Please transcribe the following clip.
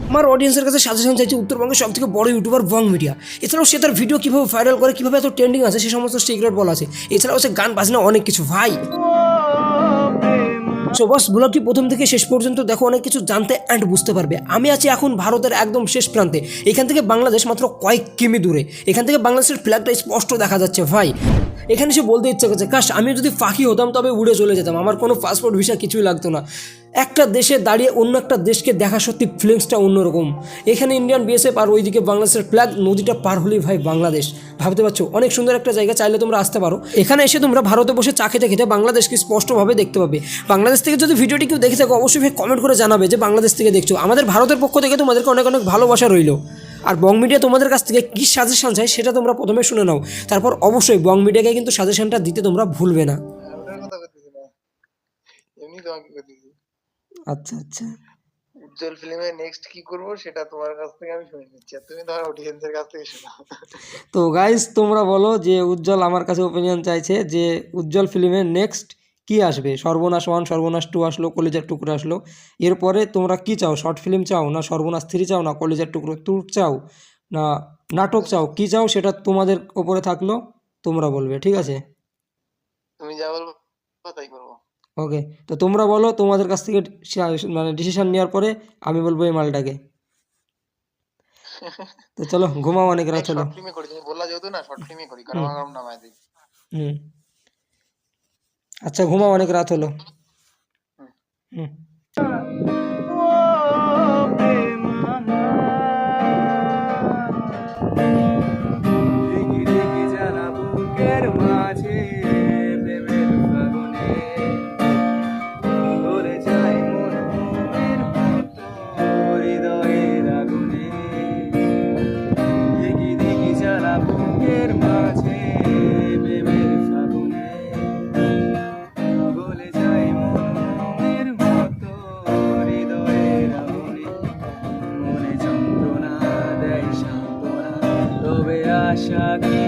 আমার অডিয়েন্সের কাছে সাজেশন চাইছে উত্তরবঙ্গের সব থেকে বড় ইউটিউবার বং মিডিয়া। এছাড়াও সে তার ভিডিও কীভাবে ভাইরাল করে, কীভাবে এত ট্রেন্ডিং আছে, সে সমস্ত সিক্রেট বলা আছে। এছাড়াও সে গান বাজনা অনেক কিছু ভাই। সো বস, ব্লগটি প্রথম থেকে শেষ পর্যন্ত দেখো, অনেক কিছু জানতে অ্যান্ড বুঝতে পারবে। আমি আছি এখন ভারতের একদম শেষ প্রান্তে। এখান থেকে বাংলাদেশ মাত্র কয়েক কিমি দূরে। এখান থেকে বাংলাদেশের ফ্ল্যাগটা স্পষ্ট দেখা যাচ্ছে ভাই। এখানে সে বলতে ইচ্ছে করছে, কাশ আমি যদি পাখি হতাম তবে উড়ে চলে যেতাম, আমার কোনো পাসপোর্ট ভিসা কিছুই লাগতো না। একটা দেশে দাঁড়িয়ে অন্য একটা দেশকে দেখা সত্যি ফিলিংসটা অন্যরকম। এখানে ইন্ডিয়ান বিএসএফ আর ওইদিকে বাংলাদেশের ফ্ল্যাগ, নদীটা পার হলেই ভাই বাংলাদেশ। ভাবতে পারছো, অনেক সুন্দর একটা জায়গা, চাইলে তোমরা আসতে পারো। এখানে এসে তোমরা ভারতে বসে চা খেতে খেতে বাংলাদেশকে স্পষ্টভাবে দেখতে পাবে। বাংলাদেশ থেকে যদি ভিডিওটি কেউ দেখে থাকো, অবশ্যই ভাই কমেন্ট করে জানাবে যে বাংলাদেশ থেকে দেখছো। আমাদের ভারতের পক্ষ থেকে তোমাদেরকে অনেক অনেক ভালোবাসা রইল। আর বং মিডিয়া তোমাদের কাছ থেকে কী সাজেশন চাই সেটা তোমরা প্রথমে শুনে নাও, তারপর অবশ্যই বং মিডিয়াকে কিন্তু সাজেশনটা দিতে তোমরা ভুলবে না। আচ্ছা আচ্ছা, উজ্জ্বল ফিল্মে নেক্সট কি করব সেটা তোমার কাছ থেকে আমি শুনে নিচ্ছি, আর তুমি তোমার অডিয়েন্সের কাছ থেকে শোনো। তো গাইস তোমরা বলো যে উজ্জ্বল আমার কাছে ওপিনিয়ন চাইছে যে উজ্জ্বল ফিল্মের নেক্সট কি আসবে। সর্বনাশ 1, সর্বনাশ 2 আসলো, কলিজার টুকরো আসলো। এরপরে তোমরা কি চাও? শর্ট ফিল্ম চাও, না সর্বনাশ 3 চাও, না কলিজার টুকরো 2 চাও, না নাটক চাও? কি চাও সেটা তোমাদের ওপরে থাকলো, তোমরা বলবে, ঠিক আছে? তুমি যা বলবো তাই করবো। ওকে, তো তোমরা বলো তোমাদের কাছ থেকে মানে ডিসিশন নেওয়ার পরে আমি বলবো এই মালটাকে। তো চলো ঘুমাও, অনেক রাত হলো। শর্ট ফিল্মে করি, তুমি বললা যেহেতু না শর্ট ফিল্মে করি, কারণ আমার নামায় দিই। হুম, আচ্ছা ঘুমাও, অনেক রাত হলো। হুম। আশা কি